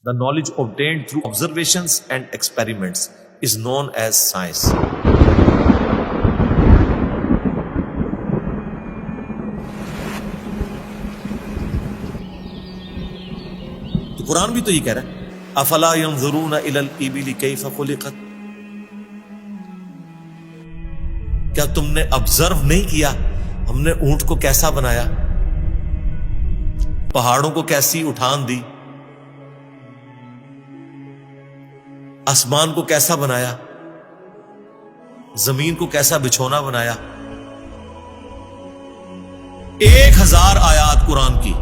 The knowledge obtained through observations and experiments is known as science. تو قرآن بھی تو یہ کہہ رہا ہے افلا ينظرون الى الابل كيف خلقت. کیا تم نے آبزرو نہیں کیا ہم نے اونٹ کو کیسا بنایا، پہاڑوں کو کیسی اٹھان دی، آسمان کو کیسا بنایا، زمین کو کیسا بچھونا بنایا. 1000 آیات قرآن کی،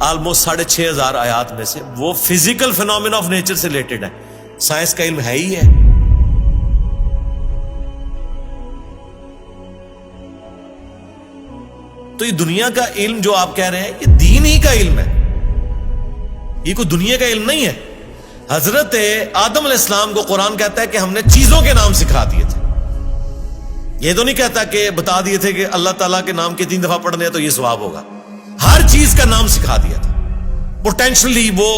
آلموسٹ 6500 آیات میں سے وہ فزیکل فینومینا آف نیچر سے ریلیٹڈ ہے. سائنس کا علم ہے ہی ہے. تو یہ دنیا کا علم جو آپ کہہ رہے ہیں یہ دین ہی کا علم ہے، یہ کوئی دنیا کا علم نہیں ہے. حضرت آدم علیہ السلام کو قرآن کہتا ہے کہ ہم نے چیزوں کے نام سکھا دیے تھے. یہ تو نہیں کہتا کہ بتا دیے تھے کہ اللہ تعالیٰ کے نام کے 3 دفعہ پڑھنے تو یہ ثواب ہوگا. ہر چیز کا نام سکھا دیا تھا. پوٹینشلی وہ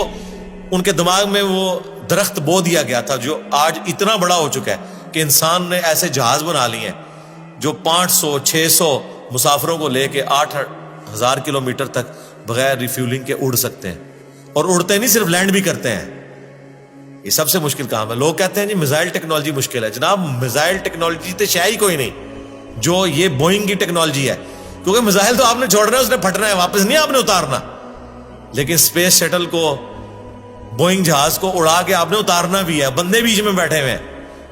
ان کے دماغ میں وہ درخت بو دیا گیا تھا جو آج اتنا بڑا ہو چکا ہے کہ انسان نے ایسے جہاز بنا لیے ہیں جو 500-600 مسافروں کو لے کے 8000 کلومیٹر تک بغیر ریفیولنگ کے اڑ سکتے ہیں. اور اڑتے نہیں، صرف لینڈ بھی کرتے ہیں. یہ سب سے مشکل کام ہے. لوگ کہتے ہیں جی میزائل ٹیکنالوجی مشکل ہے. جناب میزائل ٹیکنالوجی تو شے ہی کوئی نہیں جو یہ بوئنگ کی ٹیکنالوجی ہے، کیونکہ میزائل تو آپ نے چھوڑنا ہے، اس نے پھٹنا ہے، واپس نہیں آپ نے اتارنا. لیکن اسپیس شٹل کو، بوئنگ جہاز کو اڑا کے آپ نے اتارنا بھی ہے، بندے بیچ میں بیٹھے ہوئے ہیں.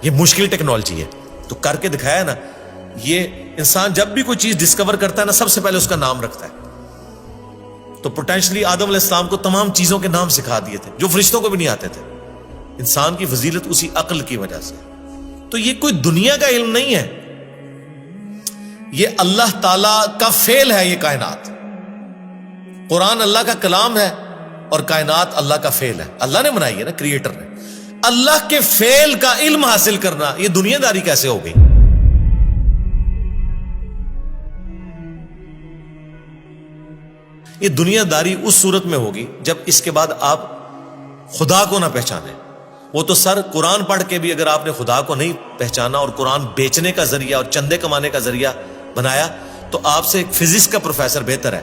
یہ مشکل ٹیکنالوجی ہے. تو کر کے دکھایا نا. یہ انسان جب بھی کوئی چیز ڈسکور کرتا ہے نا سب سے پہلے اس کا نام رکھتا ہے. تو پوٹینشلی آدم علیہ السلام کو تمام چیزوں کے نام سکھا دیے تھے جو فرشتوں کو بھی نہیں آتے تھے. انسان کی فضیلت اسی عقل کی وجہ سے. تو یہ کوئی دنیا کا علم نہیں ہے، یہ اللہ تعالی کا فعل ہے. یہ کائنات، قرآن اللہ کا کلام ہے اور کائنات اللہ کا فعل ہے. اللہ نے بنائی ہے نا، کریٹر نے. اللہ کے فعل کا علم حاصل کرنا یہ دنیا داری کیسے ہو گئی؟ یہ دنیا داری اس صورت میں ہوگی جب اس کے بعد آپ خدا کو نہ پہچانے. وہ تو سر قرآن پڑھ کے بھی اگر آپ نے خدا کو نہیں پہچانا اور قرآن بیچنے کا ذریعہ اور چندے کمانے کا ذریعہ بنایا تو آپ سے ایک فزکس کا پروفیسر بہتر ہے.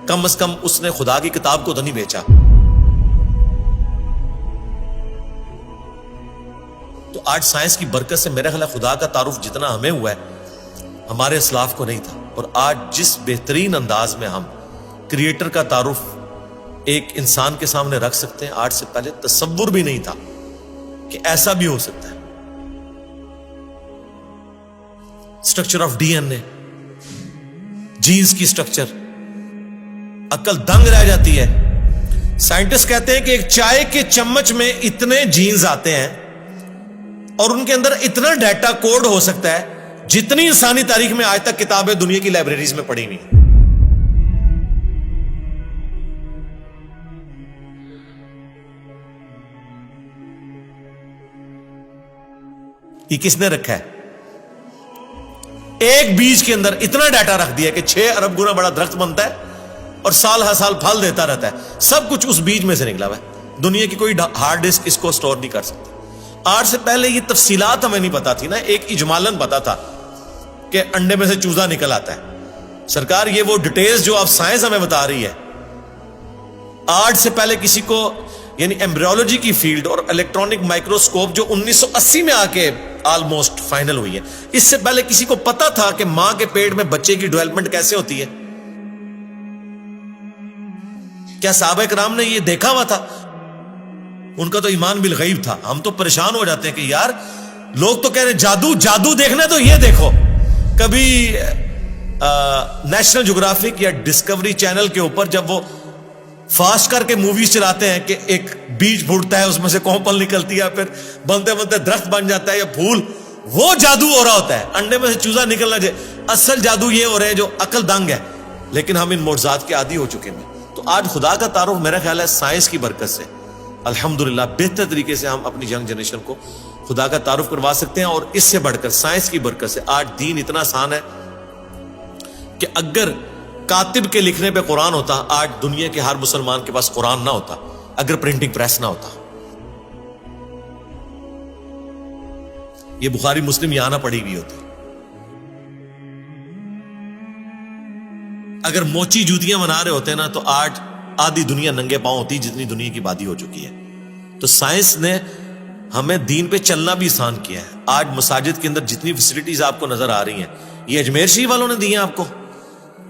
کم از کم اس نے خدا کی کتاب کو تو نہیں بیچا. تو آج سائنس کی برکت سے میرا خیال ہے خدا کا تعارف جتنا ہمیں ہوا ہے ہمارے اسلاف کو نہیں تھا. اور آج جس بہترین انداز میں ہم کریٹر کا تعارف ایک انسان کے سامنے رکھ سکتے ہیں، آج سے پہلے تصور بھی نہیں تھا کہ ایسا بھی ہو سکتا ہے. Structure of D N A, genes کی اسٹرکچر، عقل دنگ رہ جاتی ہے. سائنٹسٹ کہتے ہیں کہ ایک چائے کے چمچ میں اتنے جینز آتے ہیں اور ان کے اندر اتنا ڈیٹا کوڈ ہو سکتا ہے جتنی انسانی تاریخ میں آج تک کتابیں دنیا کی لائبریریز میں پڑھی ہوئی ہیں. یہ کس نے رکھا ہے؟ ایک بیج کے اندر اتنا ڈیٹا رکھ دیا کہ 6 ارب گنا بڑا درخت بنتا ہے اور سال ہر سال پھل دیتا رہتا ہے. سب کچھ اس بیج میں سے نکلا ہوا ہے. دنیا کی کوئی ہارڈ ڈسک اس کو سٹور نہیں کر سکتی. آج سے پہلے یہ تفصیلات ہمیں نہیں پتا تھی نا. ایک اجمالاً پتا تھا کہ انڈے میں سے چوزا نکل آتا ہے. سرکار یہ وہ ڈیٹیلز جو اب سائنس ہمیں بتا رہی ہے، آج سے پہلے کسی کو، یعنی ایمبریولوجی کی فیلڈ اور الیکٹرانک مائکروسکوپ جو 1980 میں آ کے آلموسٹ فائنل ہوئی ہے، اس سے پہلے کسی کو پتا تھا کہ ماں کے پیٹ میں بچے کی ڈیولپمنٹ کیسے ہوتی ہے؟ کیا صحابہ کرام نے یہ دیکھا ہوا تھا؟ ان کا تو ایمان بالغیب تھا. ہم تو پریشان ہو جاتے ہیں کہ یار لوگ تو کہہ رہے جادو جادو دیکھنا ہے تو یہ دیکھو. کبھی نیشنل جغرافک یا ڈسکوری چینل کے اوپر جب وہ فاسٹ کر کے موویز چلاتے ہیں کہ ایک بیج پھوٹتا ہے، اس میں سے کومپل نکلتی ہے، پھر بنتے بنتے درخت بن جاتا ہے یا پھول، وہ جادو ہو رہا ہوتا ہے. انڈے میں سے چوزا نکلنا چاہیے. اصل جادو یہ ہو رہے ہیں جو عقل دنگ ہے. لیکن ہم ان معجزات کے عادی ہو چکے ہیں. تو آج خدا کا تعارف میرا خیال ہے سائنس کی برکت سے الحمدللہ بہتر طریقے سے ہم اپنی ینگ جنریشن کو خدا کا تعارف کروا سکتے ہیں. اور اس سے بڑھ کر سائنس کی برکت سے آج دین اتنا آسان ہے کہ اگر کاتب کے لکھنے پہ قرآن ہوتا، آج دنیا کے ہر مسلمان کے پاس قرآن نہ ہوتا. اگر پرنٹنگ پریس نہ ہوتا. یہ بخاری مسلم یہاں نہ پڑھی ہوئی ہوتی. اگر موچی جوتیاں بنا رہے ہوتے نا تو آج آدھی دنیا ننگے پاؤں ہوتی جتنی دنیا کی آبادی ہو چکی ہے. تو سائنس نے ہمیں دین پہ چلنا بھی آسان کیا ہے. آج مساجد کے اندر جتنی فیسلٹیز آپ کو نظر آ رہی ہیں یہ اجمیر شریف والوں نے دی ہیں آپ کو,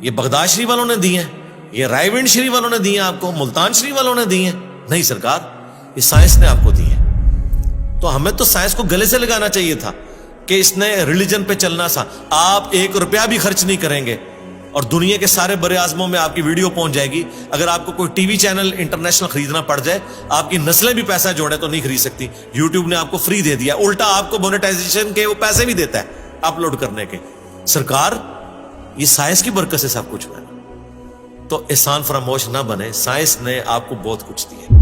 یہ بغداد شریف والوں نے دی ہیں, یہ رائے ونڈ شریف والوں نے دی ہیں آپ کو, ملتان شریف والوں نے دی ہیں. نہیں سرکار, یہ سائنس نے آپ کو دی ہیں. تو ہمیں تو سائنس کو گلے سے لگانا چاہیے تھا کہ اس نے ریلیجن پہ چلنا سا. آپ 1 روپیہ بھی خرچ نہیں کریں گے اور دنیا کے سارے بر اعظموں میں آپ کی ویڈیو پہنچ جائے گی. اگر آپ کو کوئی ٹی وی چینل انٹرنیشنل خریدنا پڑ جائے, آپ کی نسلیں بھی پیسہ جوڑے تو نہیں خرید سکتی. یوٹیوب نے آپ کو فری دے دیا, الٹا آپ کو مونیٹائزیشن کے وہ پیسے بھی دیتا ہے اپلوڈ کرنے کے. سرکار یہ سائنس کی برکت سے سب کچھ ہوا ہے. تو احسان فراموش نہ بنے, سائنس نے آپ کو بہت کچھ دیا.